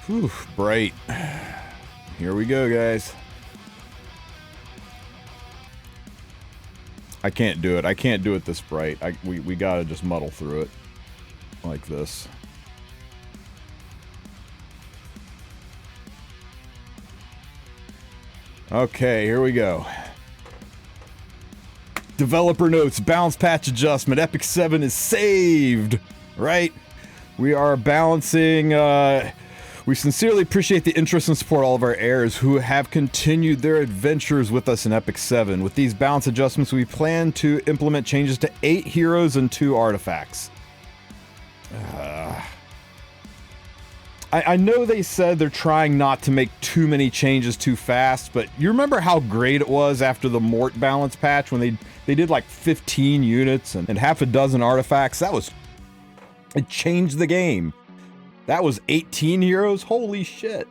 Whew, bright. Here we go, guys. I can't do it. I can't do it this bright. We gotta just muddle through it. Like this. Okay, here we go. Developer notes, balance patch adjustment, Epic 7 is saved, right? We are balancing, we sincerely appreciate the interest and support all of our heirs who have continued their adventures with us in Epic 7. With these balance adjustments, we plan to implement changes to 8 heroes and 2 artifacts. I know they said they're trying not to make too many changes too fast, but you remember how great it was after the Mort balance patch when they did like 15 units and half a dozen artifacts? It changed the game. That was 18 heroes? Holy shit.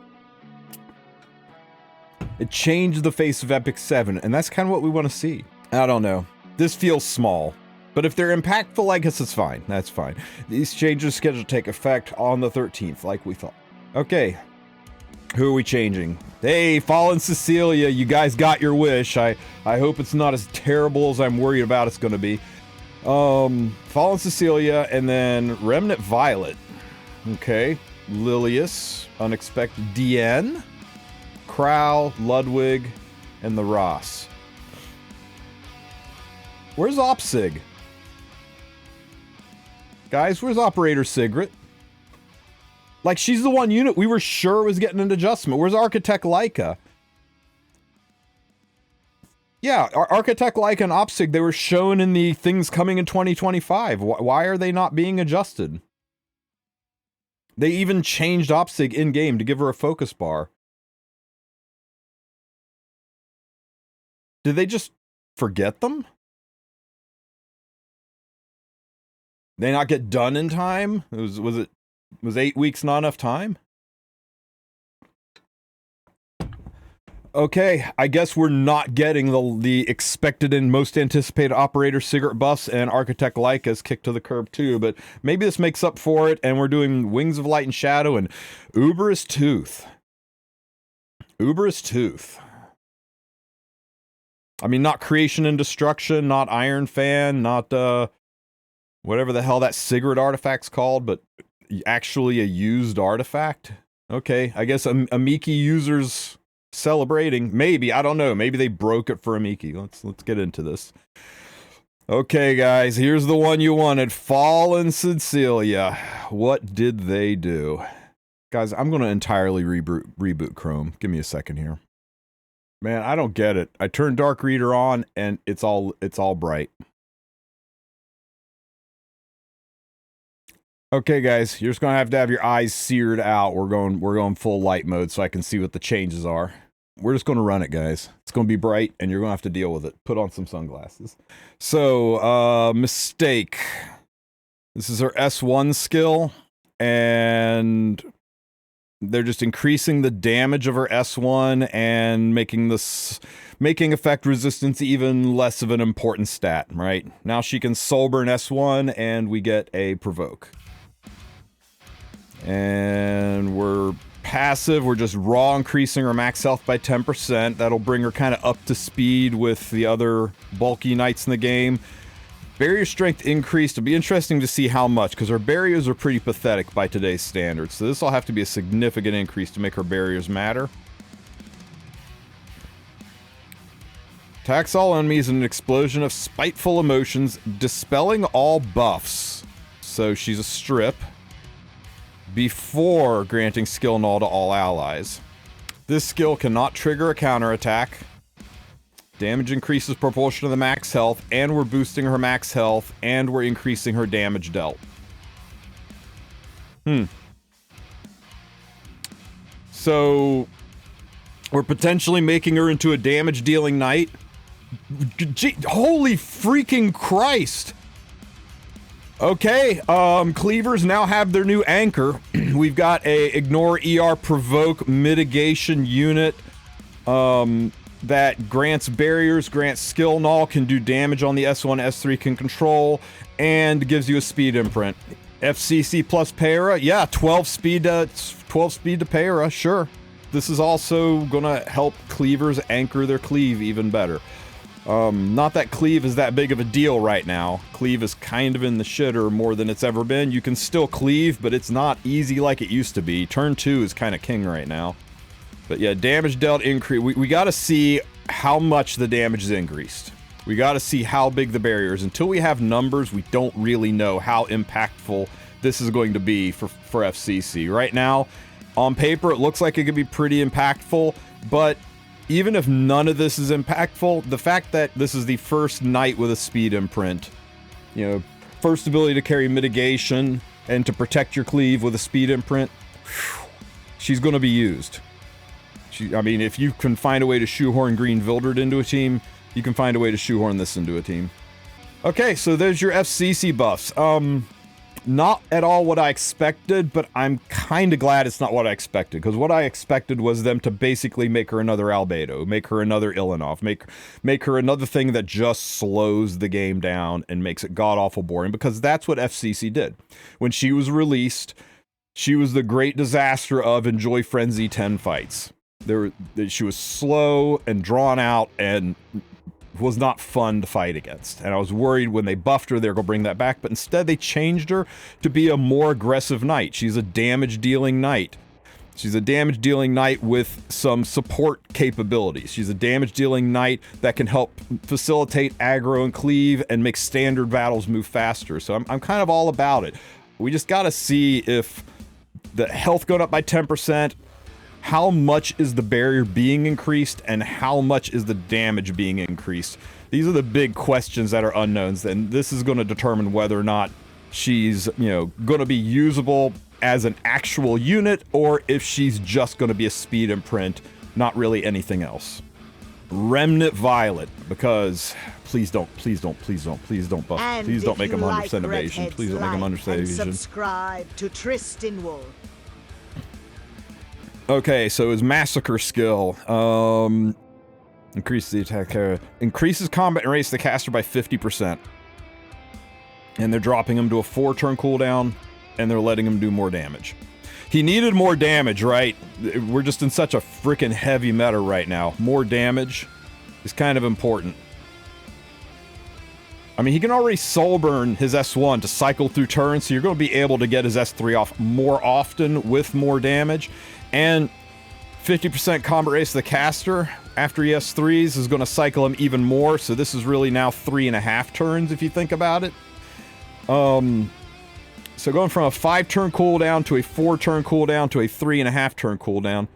It changed the face of Epic 7, and that's kind of what we want to see. I don't know. This feels small. But if they're impactful, I guess it's fine. That's fine. These changes scheduled to take effect on the 13th, like we thought. Okay. Who are we changing? Hey, Fallen Cecilia, you guys got your wish. I hope it's not as terrible as I'm worried about it's going to be. Fallen Cecilia, and then Remnant Violet. Okay. Lilius, Unexpected DN, Crow, Ludwig, and the Ross. Where's Opsig? Guys, where's Operator Sigrid? Like, she's the one unit we were sure was getting an adjustment. Where's Architect Leica? Yeah, Architect Leica and Opsig, they were shown in the things coming in 2025. Why are they not being adjusted? They even changed Opsig in-game to give her a focus bar. Did they just forget them? They not get done in time? Was 8 weeks not enough time? Okay, I guess we're not getting the expected and most anticipated Operator Sigurd buffs, and Architect Leica's kicked to the curb too, but maybe this makes up for it, and we're doing Wings of Light and Shadow and Uber's Tooth. Uber's Tooth. I mean, not Creation and Destruction, not Iron Fan, not, whatever the hell that Sigurd artifact's called, but actually a used artifact? Okay, I guess Amiki users celebrating. Maybe, I don't know. Maybe they broke it for Amiki. Let's get into this. Okay, guys, here's the one you wanted. Fallen Cecilia. What did they do? Guys, I'm going to entirely reboot Chrome. Give me a second here. Man, I don't get it. I turned Dark Reader on, and it's all bright. Okay, guys, you're just gonna have to have your eyes seared out. We're going full light mode so I can see what the changes are. We're just gonna run it, guys. It's gonna be bright, and you're gonna have to deal with it. Put on some sunglasses. So, Mistake. This is her S1 skill, and they're just increasing the damage of her S1 and making effect resistance even less of an important stat, right? Now she can soul burn S1, and we get a provoke. And we're passive, we're just raw increasing her max health by 10%. That'll bring her kind of up to speed with the other bulky knights in the game. Barrier strength increased. It'll be interesting to see how much, because her barriers are pretty pathetic by today's standards. So this will have to be a significant increase to make her barriers matter. Attacks all enemies in an explosion of spiteful emotions, dispelling all buffs. So she's a strip. Before granting skill null to all allies. This skill cannot trigger a counterattack. Damage increases proportion to the max health, and we're boosting her max health, and we're increasing her damage dealt. So, we're potentially making her into a damage-dealing knight. Holy freaking Christ! Okay, cleavers now have their new anchor. We've got a ignore ER provoke mitigation unit that grants barriers, grants skill null, can do damage on the S1, S3 can control, and gives you a speed imprint. FCC plus Para, yeah, 12 speed to Para, sure. This is also gonna help cleavers anchor their cleave even better. Not that cleave is that big of a deal right now. Cleave is kind of in the shitter more than it's ever been. You can still cleave, but it's not easy like it used to be. Turn 2 is kind of king right now. But yeah, damage dealt increase. We gotta see how much the damage is increased. We gotta see how big the barrier is. Until we have numbers, we don't really know how impactful this is going to be for FCC. Right now, on paper, it looks like it could be pretty impactful, but even if none of this is impactful, the fact that this is the first knight with a speed imprint, you know, first ability to carry mitigation and to protect your cleave with a speed imprint, she's going to be used. I mean, if you can find a way to shoehorn Green Vildred into a team, you can find a way to shoehorn this into a team. Okay, so there's your FCC buffs. Not at all what I expected, but I'm kind of glad it's not what I expected, because what I expected was them to basically make her another Albedo, make her another Ilanov, make her another thing that just slows the game down and makes it god-awful boring, because that's what FCC did. When she was released, she was the great disaster of Enjoy Frenzy 10 fights. She was slow and drawn out and was not fun to fight against. And I was worried when they buffed her, they're going to bring that back. But instead, they changed her to be a more aggressive knight. She's a damage-dealing knight. She's a damage-dealing knight with some support capabilities. She's a damage-dealing knight that can help facilitate aggro and cleave and make standard battles move faster. So I'm kind of all about it. We just got to see if the health going up by 10%, how much is the barrier being increased, and how much is the damage being increased? These are the big questions that are unknowns, and this is going to determine whether or not she's, you know, going to be usable as an actual unit, or if she's just going to be a speed imprint, not really anything else. Remnant Violet, because please don't buff. Please don't make him 100% evasion. Please don't make him 100% evasion. Subscribe to TristenWulf. Okay, so his Massacre skill, increases the attack, increases combat and rates the caster by 50%. And they're dropping him to a 4-turn cooldown, and they're letting him do more damage. He needed more damage, right? We're just in such a freaking heavy meta right now. More damage is kind of important. I mean, he can already soul burn his S1 to cycle through turns, so you're going to be able to get his S3 off more often with more damage. And 50% combat race of the caster after he S3s is going to cycle him even more, so this is really now 3.5 turns if you think about it. So going from a 5-turn cooldown to a 4-turn cooldown to a 3.5-turn cooldown.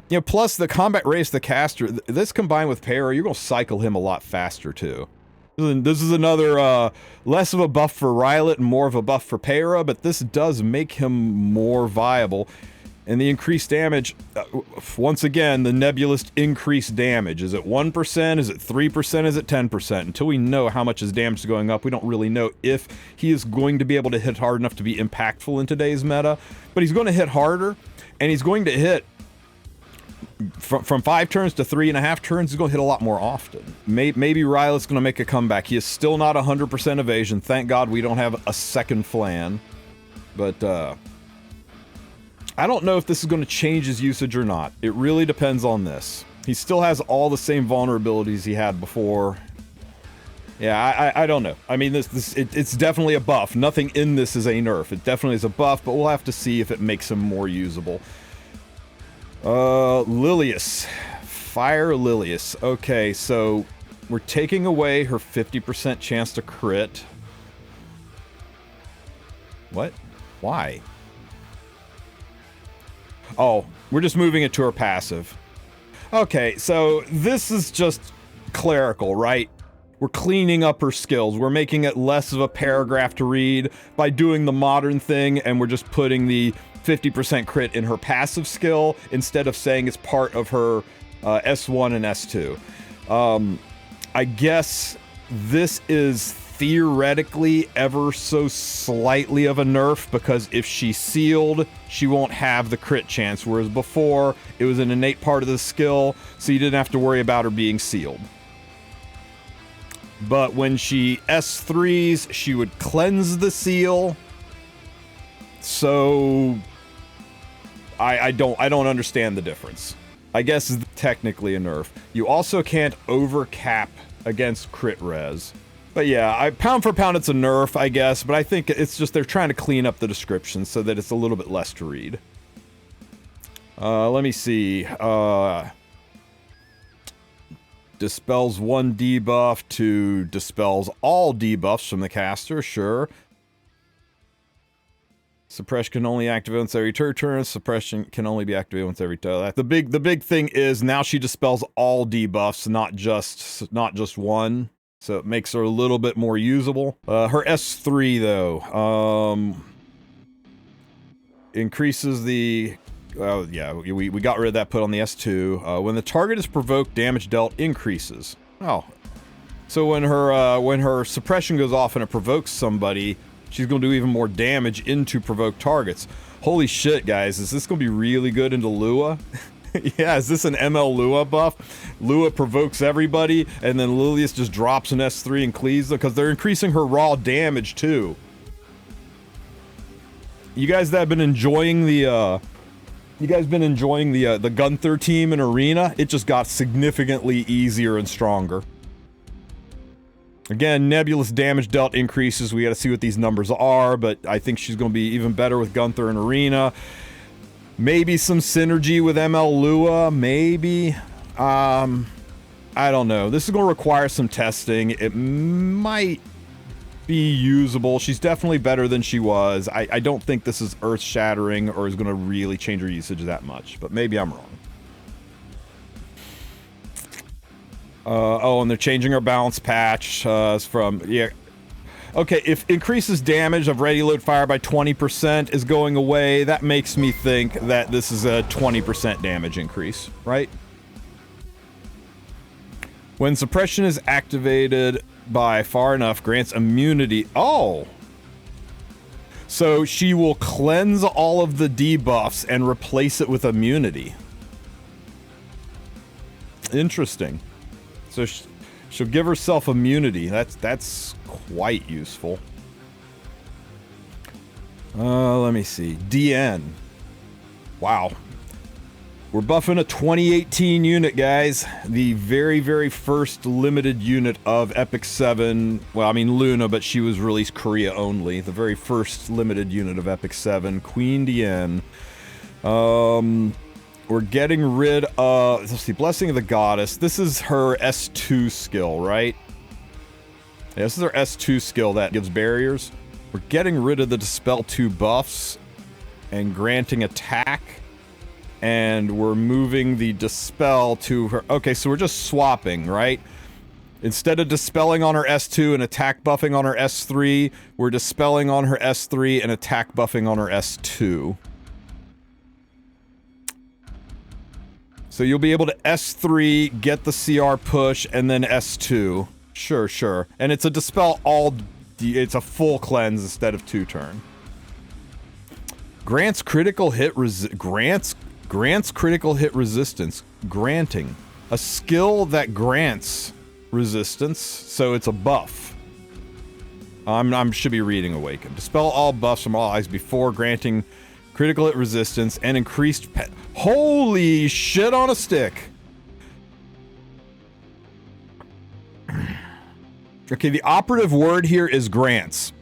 You know, plus the combat race of the caster, this combined with Para, you're going to cycle him a lot faster too. This is another less of a buff for Rylet and more of a buff for Para, but this does make him more viable. And the increased damage, once again, the nebulous increased damage. Is it 1%? Is it 3%? Is it 10%? Until we know how much his damage is going up, we don't really know if he is going to be able to hit hard enough to be impactful in today's meta. But he's going to hit harder, and he's going to hit from 5 turns to 3.5 turns. He's going to hit a lot more often. Maybe Rylet's going to make a comeback. He is still not 100% evasion. Thank God we don't have a second flan. But, I don't know if this is going to change his usage or not. It really depends on this. He still has all the same vulnerabilities he had before. Yeah, I don't know. I mean, it's definitely a buff. Nothing in this is a nerf. It definitely is a buff, but we'll have to see if it makes him more usable. Lilius. Fire Lilius. Okay, so we're taking away her 50% chance to crit. What? Why? Oh, we're just moving it to her passive. Okay, so this is just clerical, right? We're cleaning up her skills. We're making it less of a paragraph to read by doing the modern thing, and we're just putting the 50% crit in her passive skill instead of saying it's part of her S1 and S2. I guess this is theoretically ever so slightly of a nerf, because if she's sealed, she won't have the crit chance, whereas before it was an innate part of the skill, so you didn't have to worry about her being sealed. But when she S3s, she would cleanse the seal, So I don't understand the difference. I guess it's technically a nerf. You also can't overcap against crit res. But yeah, pound for pound it's a nerf, I guess, but I think it's just they're trying to clean up the description so that it's a little bit less to read. Let me see. Dispels one debuff to dispels all debuffs from the caster, sure. Suppression can only activate once every 2 turns. Suppression can only be activated once every 2. The big thing is now she dispels all debuffs, not just one. So it makes her a little bit more usable. Her S3 though, increases the. Yeah, we got rid of that. Put on the S2. When the target is provoked, damage dealt increases. Oh, so when her suppression goes off and it provokes somebody, she's going to do even more damage into provoked targets. Holy shit, guys. Is this going to be really good into Lua? Yeah, is this an ML Lua buff? Lua provokes everybody, and then Lilius just drops an S3 and cleaves them, because they're increasing her raw damage, too. You guys that have been enjoying the, the Gunther team in Arena? It just got significantly easier and stronger. Again, Nebulous damage dealt increases. We gotta see what these numbers are, but I think she's gonna be even better with Gunther in Arena. Maybe some synergy with ML Lua, maybe. I don't know. This is gonna require some testing. It might be usable. She's definitely better than she was. I don't think this is earth-shattering or is gonna really change her usage that much, but maybe I'm wrong. Oh, and they're changing our balance patch from, yeah. Okay, if increases damage of ready load fire by 20% is going away, that makes me think that this is a 20% damage increase, right? When suppression is activated by far enough, grants immunity. Oh! So she will cleanse all of the debuffs and replace it with immunity. Interesting. So she'll give herself immunity. That's quite useful. Let me see. DN. Wow. We're buffing a 2018 unit, guys. The very, very first limited unit of Epic 7. Well, I mean Luna, but she was released Korea only. The very first limited unit of Epic 7. Queen DN. We're getting rid of, let's see, Blessing of the Goddess. This is her S2 skill, right? Yeah, this is her S2 skill that gives barriers. We're getting rid of the Dispel 2 buffs and granting attack. And we're moving the Dispel to her. Okay, so we're just swapping, right? Instead of dispelling on her S2 and attack buffing on her S3, we're dispelling on her S3 and attack buffing on her S2. So you'll be able to S3, get the CR push, and then S2. Sure, sure. And it's a dispel all... It's a full cleanse instead of 2 turn. Grants critical hit grants critical hit resistance. Granting. A skill that grants resistance, so it's a buff. I should be reading Awaken. Dispel all buffs from all eyes before granting critical hit resistance and increased pet. Holy shit on a stick! Okay, the operative word here is grants.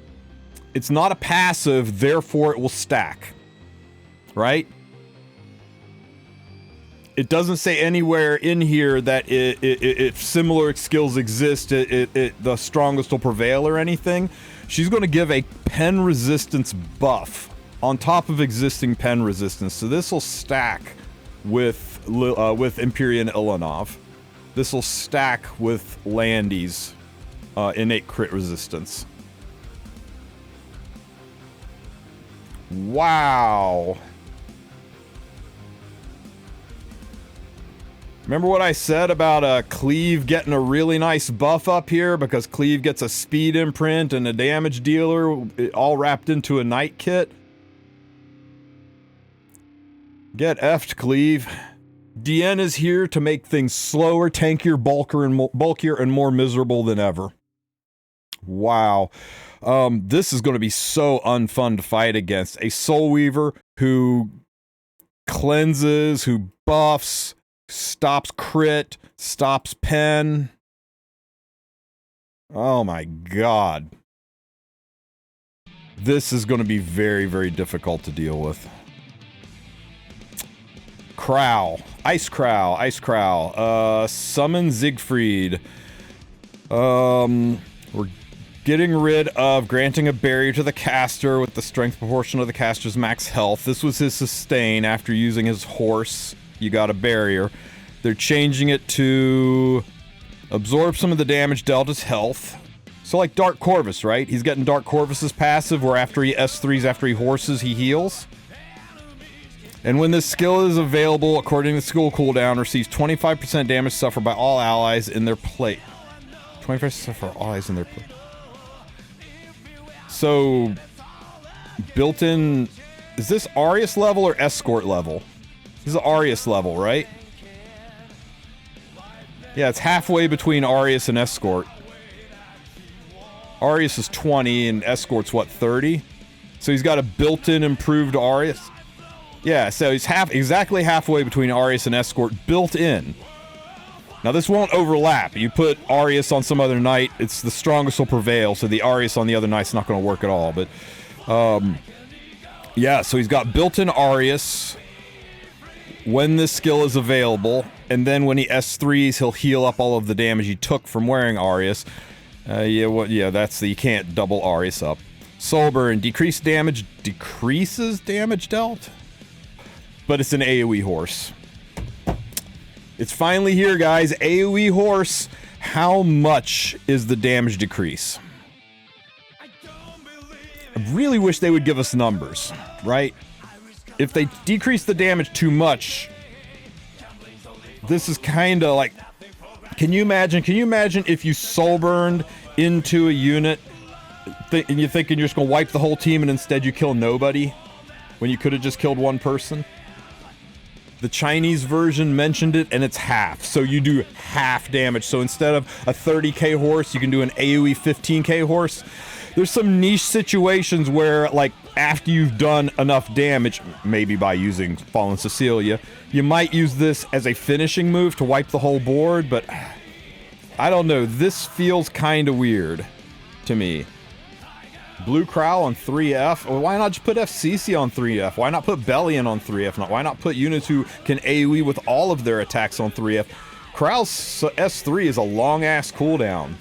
It's not a passive, therefore it will stack. Right? It doesn't say anywhere in here that if similar skills exist, the strongest will prevail or anything. She's going to give a pen resistance buff on top of existing pen resistance, so this will stack with Empyrean Ilanov. This will stack with Landy's innate crit resistance. Wow. Remember what I said about Cleave getting a really nice buff up here, because Cleave gets a speed imprint and a damage dealer all wrapped into a Knight kit? Get effed, Cleave. DN is here to make things slower, tankier, bulkier, and more miserable than ever. Wow. This is going to be so unfun to fight against. A Soul Weaver who cleanses, who buffs, stops crit, stops pen. Oh my god. This is going to be very, very difficult to deal with. Crow. Ice Crow. Ice Crow. Summon Siegfried. We're getting rid of granting a barrier to the caster with the strength proportion of the caster's max health. This was his sustain after using his horse. You got a barrier. They're changing it to absorb some of the damage dealt his health. So like Dark Corvus, right? He's getting Dark Corvus's passive where after he S3s, after he horses, he heals. And when this skill is available, according to the skill cooldown, receives 25% damage suffered by all allies in their plate. 25% suffered by all allies in their plate. So, built-in... Is this Arius level or Escort level? This is Arius level, right? Yeah, it's halfway between Arius and Escort. Arius is 20 and Escort's what, 30? So he's got a built-in improved Arius. Yeah, so he's exactly halfway between Arius and Escort built in. Now this won't overlap. You put Arius on some other knight, it's the strongest will prevail, so the Arius on the other knight's not going to work at all. But, yeah, so he's got built-in Arius when this skill is available, and then when he S3s, he'll heal up all of the damage he took from wearing Arius. That's you can't double Arius up. Soulburn, decreases damage dealt? But it's an AoE horse. It's finally here, guys. AoE horse. How much is the damage decrease? I really wish they would give us numbers, right? If they decrease the damage too much, this is kind of like... Can you imagine if you soulburned into a unit and you're thinking you're just going to wipe the whole team and instead you kill nobody when you could have just killed one person? The Chinese version mentioned it, and it's half. So you do half damage. So instead of a 30k horse, you can do an AoE 15k horse. There's some niche situations where, like, after you've done enough damage, maybe by using Fallen Cecilia, you might use this as a finishing move to wipe the whole board, but I don't know. This feels kind of weird to me. Blue Crow on 3F? Well, why not just put FCC on 3F? Why not put Bellion on 3F? Why not put units who can AoE with all of their attacks on 3F? Crow's S3 is a long-ass cooldown.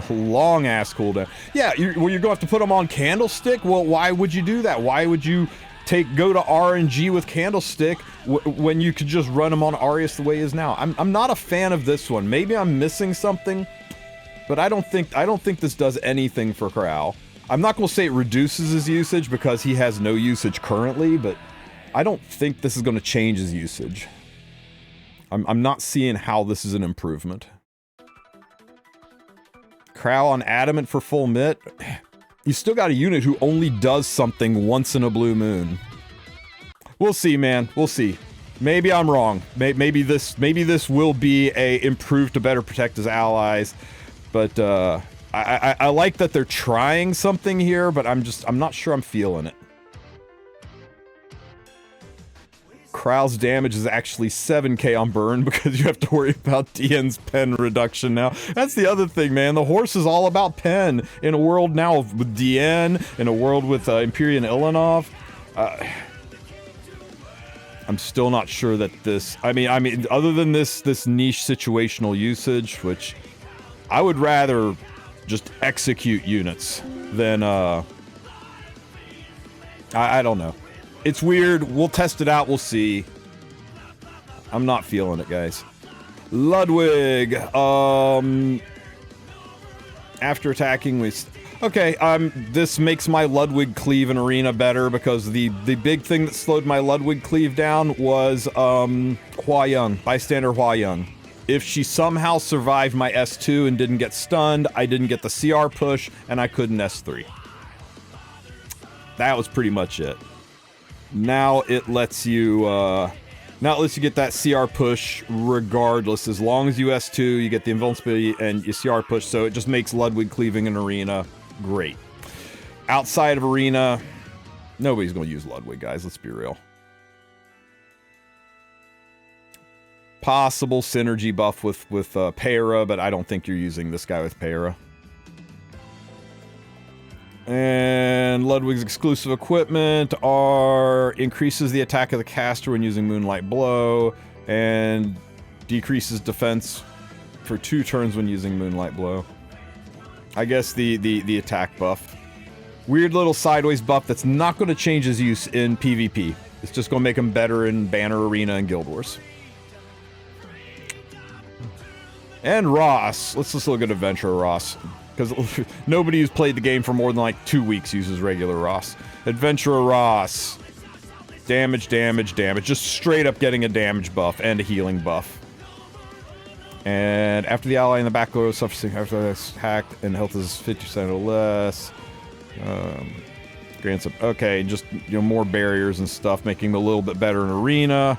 A long-ass cooldown. Yeah, you're going to have to put them on Candlestick? Well, why would you do that? Why would you go to RNG with Candlestick when you could just run them on Arius the way he is now? I'm not a fan of this one. Maybe I'm missing something, but I don't think this does anything for Crow. I'm not going to say it reduces his usage because he has no usage currently, but I don't think this is going to change his usage. I'm not seeing how this is an improvement. Crow on Adamant for full mit. You still got a unit who only does something once in a blue moon. We'll see, man. We'll see. Maybe I'm wrong. Maybe this will be a improved to better protect his allies, but I like that they're trying something here, but I'm not sure I'm feeling it. Krau's damage is actually 7k on burn because you have to worry about DN's pen reduction now. That's the other thing, man. The horse is all about pen in a world now with DN, in a world with Imperial Ilanov. I'm still not sure that this... I mean, other than this niche situational usage, which I would rather just execute units than, I don't know. It's weird. We'll test it out. We'll see. I'm not feeling it, guys. Ludwig. After attacking with... Okay, this makes my Ludwig cleave in Arena better because the big thing that slowed my Ludwig cleave down was, Hua Young. Bystander Hua Young. If she somehow survived my S2 and didn't get stunned, I didn't get the CR push, and I couldn't S3. That was pretty much it. Now it lets you get that CR push regardless. As long as you S2, you get the invincibility and you CR push, so it just makes Ludwig cleaving an Arena Great. Outside of Arena, nobody's going to use Ludwig, guys. Let's be real. Possible synergy buff with Para, but I don't think you're using this guy with Para. And Ludwig's exclusive equipment increases the attack of the caster when using Moonlight Blow, and decreases defense for 2 turns when using Moonlight Blow. I guess the attack buff. Weird little sideways buff that's not going to change his use in PvP. It's just going to make him better in Banner Arena and Guild Wars. And Ross. Let's just look at Adventurer Ross. Because nobody who's played the game for more than like 2 weeks uses regular Ross. Adventurer Ross. Damage, damage, damage. Just straight up getting a damage buff and a healing buff. And after the ally in the back row suffers after this hacked and health is 50% or less. Grants up. Okay, just more barriers and stuff, making him a little bit better in Arena.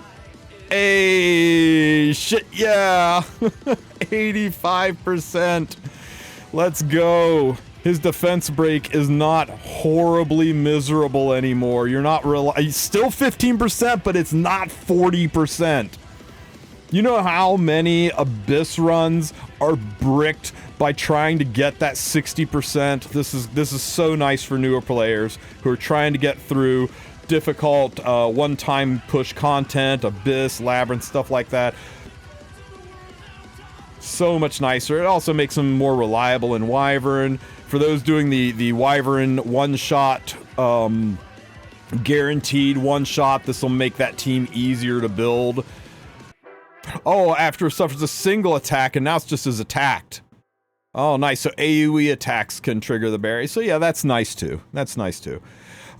Hey, shit, yeah. 85%. Let's go. His defense break is not horribly miserable anymore. You're not still 15%, but it's not 40%. You know how many Abyss runs are bricked by trying to get that 60%? This is so nice for newer players who are trying to get through difficult one-time push content, Abyss, Labyrinth, stuff like that. So much nicer. It also makes them more reliable in Wyvern. For those doing the Wyvern one-shot, guaranteed one-shot, this will make that team easier to build. Oh, after it suffers a single attack, and now it's just as attacked. Oh, nice. So AoE attacks can trigger the berry. So yeah, that's nice too. That's nice too.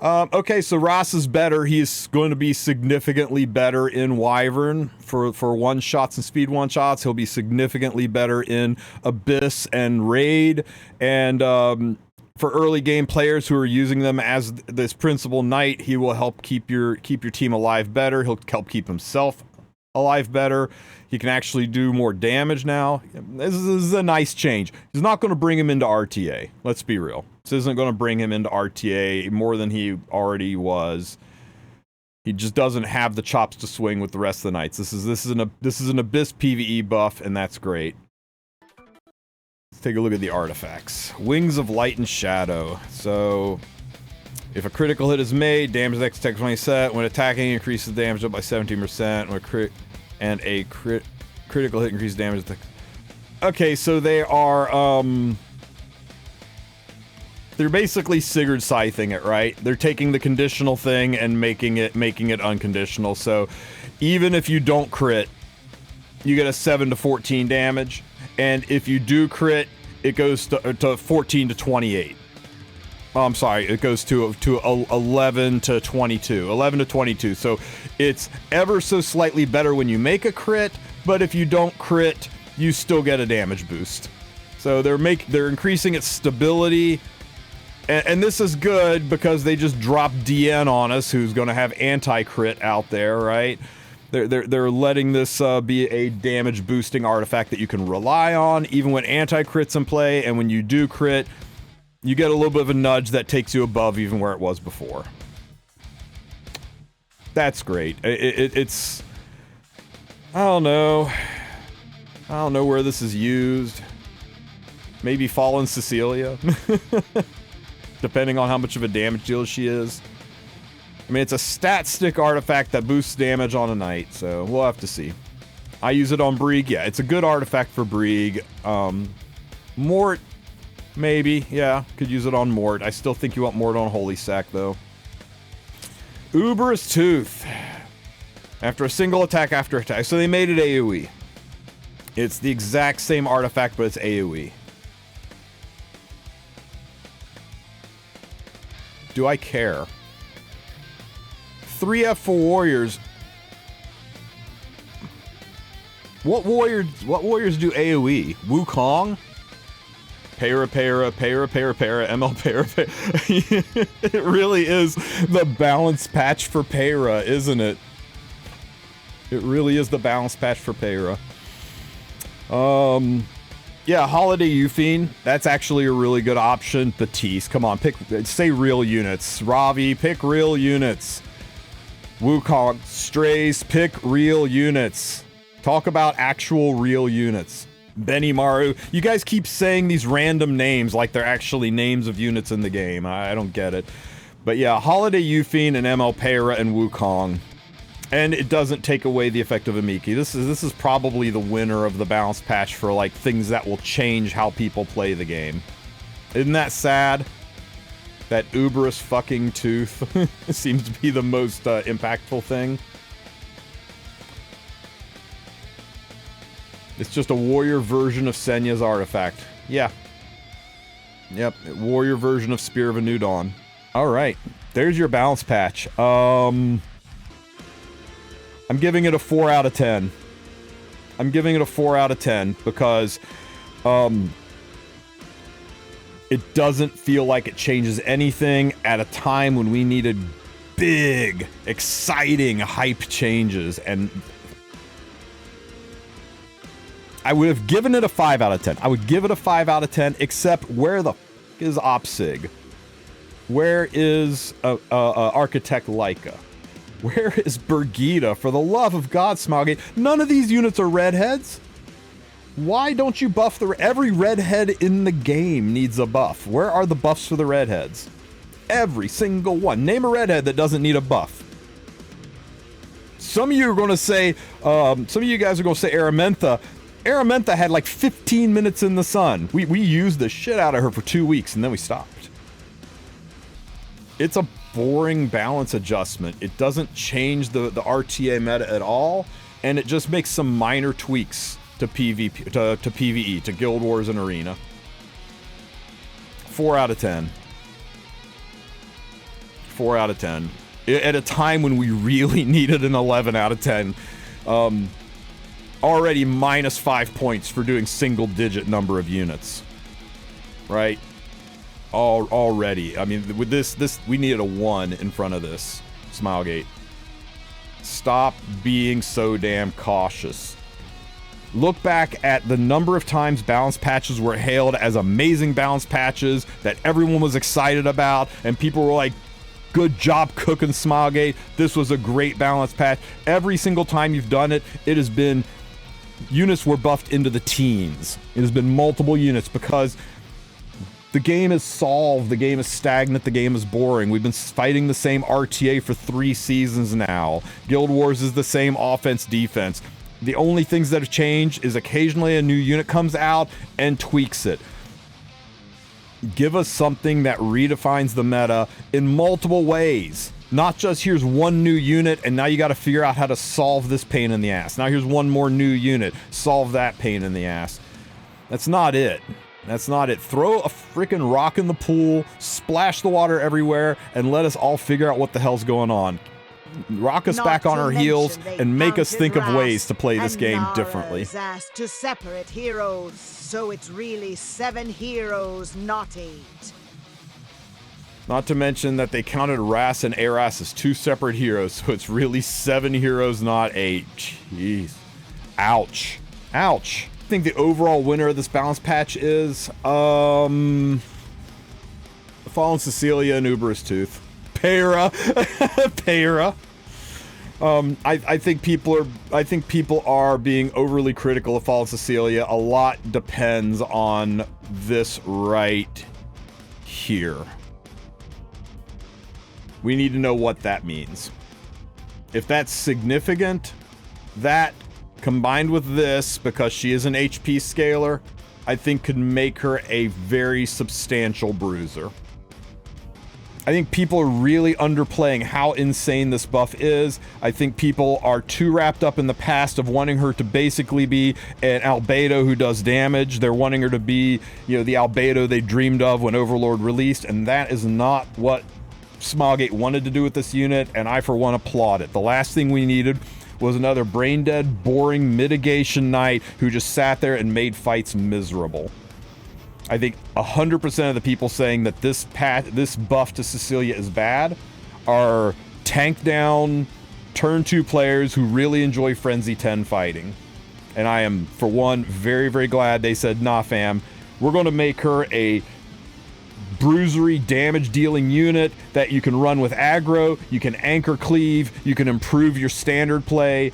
Okay, so Ross is better. He's going to be significantly better in Wyvern for one-shots and speed one-shots. He'll be significantly better in Abyss and Raid. And for early game players who are using them as this principal knight, he will help keep your team alive better. He'll help keep himself alive better. He can actually do more damage now. This is a nice change. He's not going to bring him into RTA. Let's be real. This isn't going to bring him into RTA more than he already was. He just doesn't have the chops to swing with the rest of the knights. This is an Abyss PvE buff, and that's great. Let's take a look at the artifacts. Wings of Light and Shadow. So if a critical hit is made, damage next attack 20 set. When attacking, increases damage up by 17%. When a critical hit increases damage. Okay, so they are they're basically Sigurd scything it, right? They're taking the conditional thing and making it unconditional. So even if you don't crit, you get a 7 to 14 damage, and if you do crit, it goes to 14 to 28. Oh, I'm sorry, it goes to 11 to 22. 11 to 22. So it's ever so slightly better when you make a crit, but if you don't crit, you still get a damage boost. So they're increasing its stability. And this is good because they just dropped DN on us, who's going to have anti-crit out there, right? They're letting this be a damage boosting artifact that you can rely on, even when anti-crit's in play, and when you do crit, you get a little bit of a nudge that takes you above even where it was before. That's great. It's... I don't know where this is used. Maybe Fallen Cecilia? Depending on how much of a damage dealer she is. I mean, it's a stat stick artifact that boosts damage on a knight, so we'll have to see. I use it on Brieg. Yeah, it's a good artifact for Brieg. Mort, maybe. Yeah, could use it on Mort. I still think you want Mort on Holy Sack, though. Uber's Tooth. After a single attack after attack. So they made it AoE. It's the exact same artifact, but it's AoE. Do I care? 3F for warriors. What warriors do AoE? Wukong? Para, ML para. It really is the balance patch for para, isn't it? It really is the balance patch for para. Yeah, Holiday Euphine. That's actually a really good option. Batiste, come on, say real units. Ravi, pick real units. Wukong, Strays, pick real units. Talk about actual real units. Benimaru, you guys keep saying these random names like they're actually names of units in the game. I don't get it. But yeah, Holiday Euphine and ML Peira and Wukong. And it doesn't take away the effect of Amiki. This is probably the winner of the balance patch for like things that will change how people play the game. Isn't that sad? That Uberous fucking tooth seems to be the most impactful thing. It's just a warrior version of Senya's artifact. Yeah. Yep, warrior version of Spear of a New Dawn. Alright, there's your balance patch. I'm giving it a 4 out of 10. I'm giving it a 4 out of 10 because it doesn't feel like it changes anything at a time when we needed big, exciting, hype changes. And I would have given it a 5 out of 10. I would give it a 5 out of 10, except where the f*** is Opsig? Where is Architect Leica? Where is Birgitta? For the love of God, Smoggy. None of these units are redheads. Why don't you buff every redhead in the game needs a buff. Where are the buffs for the redheads? Every single one. Name a redhead that doesn't need a buff. Some of you are going to say, some of you guys are going to say Aramentha. Aramentha had like 15 minutes in the sun. We used the shit out of her for 2 weeks and then we stopped. It's a boring balance adjustment. It doesn't change the RTA meta at all, and it just makes some minor tweaks to PvP, to PvE, to Guild Wars and Arena. 4 out of 10. 4 out of 10. At a time when we really needed an 11 out of 10. Already minus 5 points for doing single-digit number of units. Right? Already. I mean, with this we needed a 1 in front of this. Smilegate. Stop being so damn cautious. Look back at the number of times balance patches were hailed as amazing balance patches that everyone was excited about, and people were like, good job cooking Smilegate. This was a great balance patch. Every single time you've done it, it has been units were buffed into the teens. It has been multiple units because the game is solved, the game is stagnant, the game is boring. We've been fighting the same RTA for 3 seasons now. Guild Wars is the same offense, defense. The only things that have changed is occasionally a new unit comes out and tweaks it. Give us something that redefines the meta in multiple ways. Not just here's one new unit and now you got to figure out how to solve this pain in the ass. Now here's one more new unit, solve that pain in the ass. That's not it. That's not it. Throw a freaking rock in the pool, splash the water everywhere, and let us all figure out what the hell's going on. Rock us back on our heels and make us think of ways to play this game differently. Asked to separate heroes, so it's really 7 heroes, not 8. Not to mention that they counted Ras and Aras as 2 separate heroes, so it's really 7 heroes, not 8. Jeez. Ouch. Ouch. I think the overall winner of this balance patch is Fallen Cecilia and Uberous Tooth. Peira. Peira. I think people are being overly critical of Fallen Cecilia. A lot depends on this right here. We need to know what that means. If that's significant, that combined with this, because she is an HP scaler, I think could make her a very substantial bruiser. I think people are really underplaying how insane this buff is. I think people are too wrapped up in the past of wanting her to basically be an Albedo who does damage. They're wanting her to be, you know, the Albedo they dreamed of when Overlord released, and that is not what Smilegate wanted to do with this unit, and I for one applaud it. The last thing we needed was another brain-dead, boring mitigation knight who just sat there and made fights miserable. I think 100% of the people saying that this buff to Cecilia is bad are tank down, turn 2 players who really enjoy Frenzy 10 fighting. And I am, for one, very, very glad they said, nah, fam, we're going to make her a bruisery damage dealing unit that you can run with aggro, you can anchor cleave, you can improve your standard play.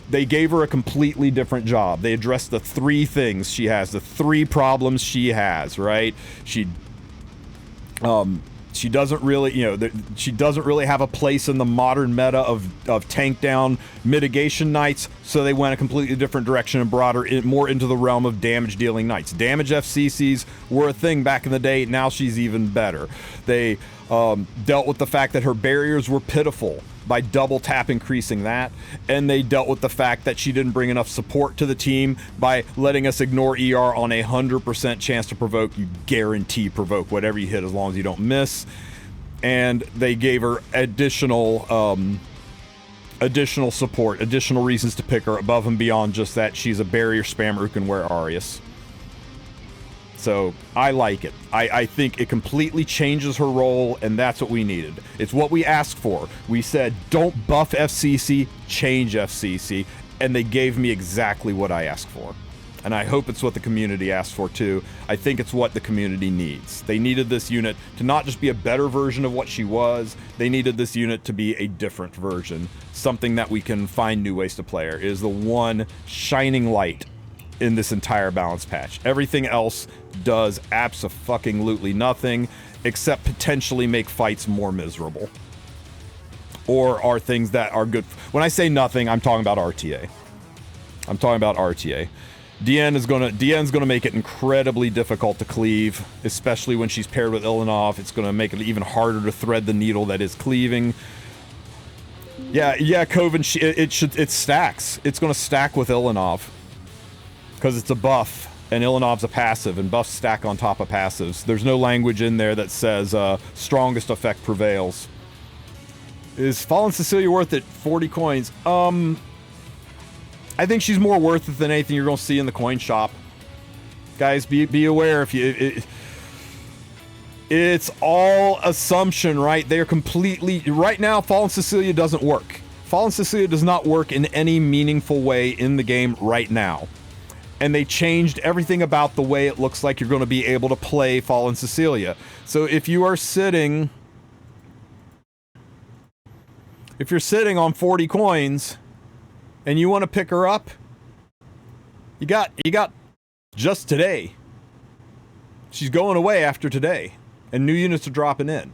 They gave her a completely different job. They addressed the three things she has, the three problems she has, right? She doesn't really, she doesn't really have a place in the modern meta of tank down mitigation knights, so they went a completely different direction and brought her more into the realm of damage dealing knights. Damage FCCs were a thing back in the day, now she's even better. They dealt with the fact that her barriers were pitiful by double tap increasing that, and they dealt with the fact that she didn't bring enough support to the team by letting us ignore ER on 100% chance to provoke. You guarantee provoke whatever you hit as long as you don't miss. And they gave her additional support, additional reasons to pick her above and beyond just that she's a barrier spammer who can wear Arius. So I like it. I think it completely changes her role, and that's what we needed. It's what we asked for. We said, don't buff FCC, change FCC, and they gave me exactly what I asked for. And I hope it's what the community asked for too. I think it's what the community needs. They needed this unit to not just be a better version of what she was, they needed this unit to be a different version. Something that we can find new ways to play her. It is the one shining light in this entire balance patch. Everything else does abso-fucking-lutely nothing except potentially make fights more miserable. Or are things that are good. When I say nothing, I'm talking about RTA. I'm talking about RTA. DN's gonna make it incredibly difficult to cleave, especially when she's paired with Ilanov. It's gonna make it even harder to thread the needle that is cleaving. Yeah, Coven, it stacks. It's gonna stack with Ilanov. Because it's a buff, and Ilanov's a passive, and buffs stack on top of passives. There's no language in there that says strongest effect prevails. Is Fallen Cecilia worth it? 40 coins. I think she's more worth it than anything you're going to see in the coin shop. Guys, be aware if you... it's all assumption, right? They're completely... Right now, Fallen Cecilia doesn't work. Fallen Cecilia does not work in any meaningful way in the game right now. And they changed everything about the way it looks like you're going to be able to play Fallen Cecilia. So if you are sitting... If you're sitting on 40 coins and you want to pick her up, you got just today. She's going away after today, and new units are dropping in.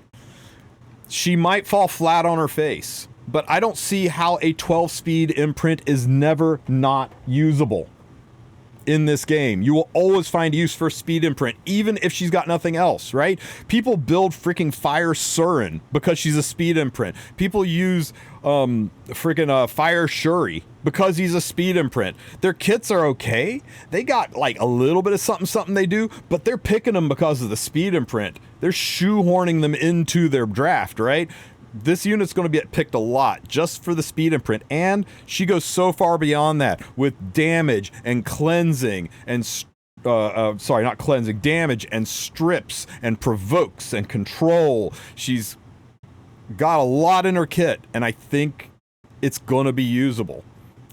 She might fall flat on her face, but I don't see how a 12-speed imprint is never not usable in this game. You will always find use for speed imprint, even if she's got nothing else, right? People build freaking Fire Surin because she's a speed imprint. People use freaking Fire Shuri because he's a speed imprint. Their kits are okay. They got like a little bit of something they do, but they're picking them because of the speed imprint. They're shoehorning them into their draft, right? This unit's going to get picked a lot just for the speed imprint, and she goes so far beyond that with damage and cleansing and sorry, not cleansing, damage and strips and provokes and control. She's got a lot in her kit, and I think it's going to be usable.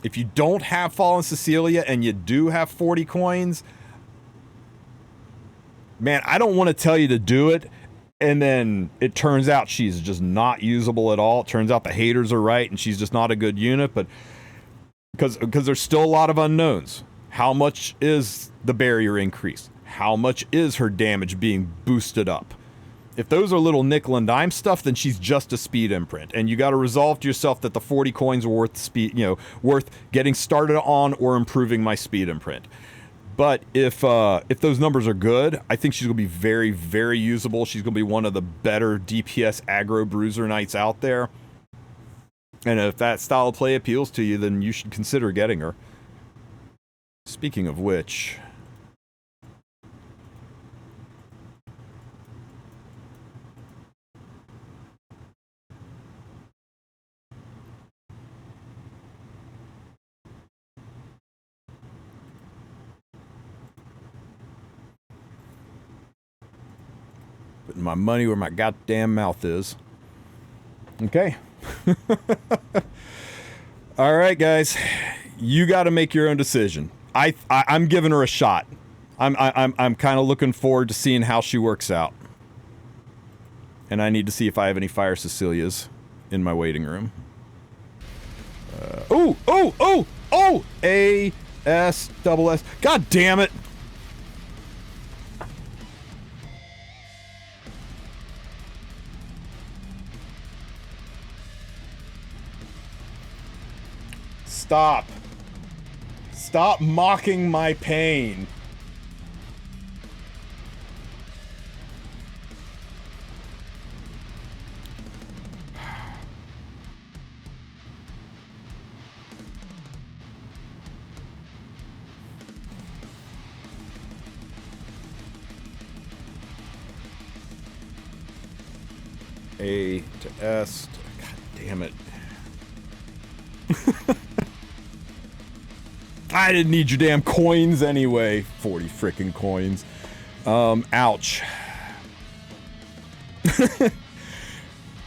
If you don't have Fallen Cecilia and you do have 40 coins, man, I don't want to tell you to do it. And then it turns out she's just not usable at all. It turns out the haters are right and she's just not a good unit, but because there's still a lot of unknowns. How much is the barrier increase? How much is her damage being boosted up? If those are little nickel and dime stuff, then she's just a speed imprint. And you got to resolve to yourself that the 40 coins are worth speed, worth getting started on or improving my speed imprint. But if those numbers are good, I think she's going to be very, very usable. She's going to be one of the better DPS aggro bruiser knights out there. And if that style of play appeals to you, then you should consider getting her. Speaking of which... putting my money where my goddamn mouth is. Okay. All right, guys. You got to make your own decision. I'm giving her a shot. I'm kind of looking forward to seeing how she works out. And I need to see if I have any fire Cecilias in my waiting room. Oh! A-S-double-S. God damn it! Stop. Stop mocking my pain. A to S to, God damn it. I didn't need your damn coins anyway. 40 frickin' coins. Ouch.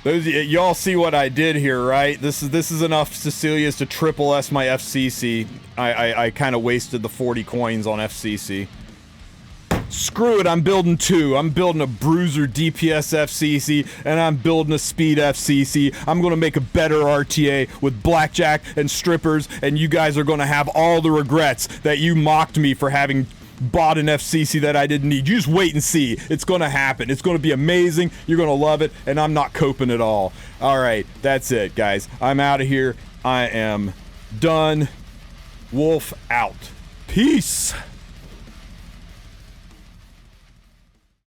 Y'all see what I did here, right? This is enough Cecilias to triple S my FCC. I kind of wasted the 40 coins on FCC. Screw it, I'm building two. I'm building a Bruiser DPS FCC, and I'm building a Speed FCC. I'm gonna make a better RTA with blackjack and strippers, and you guys are gonna have all the regrets that you mocked me for having bought an FCC that I didn't need. You just wait and see. It's gonna happen. It's gonna be amazing. You're gonna love it, and I'm not coping at all. Alright, that's it, guys. I'm out of here. I am done. Wolf out. Peace.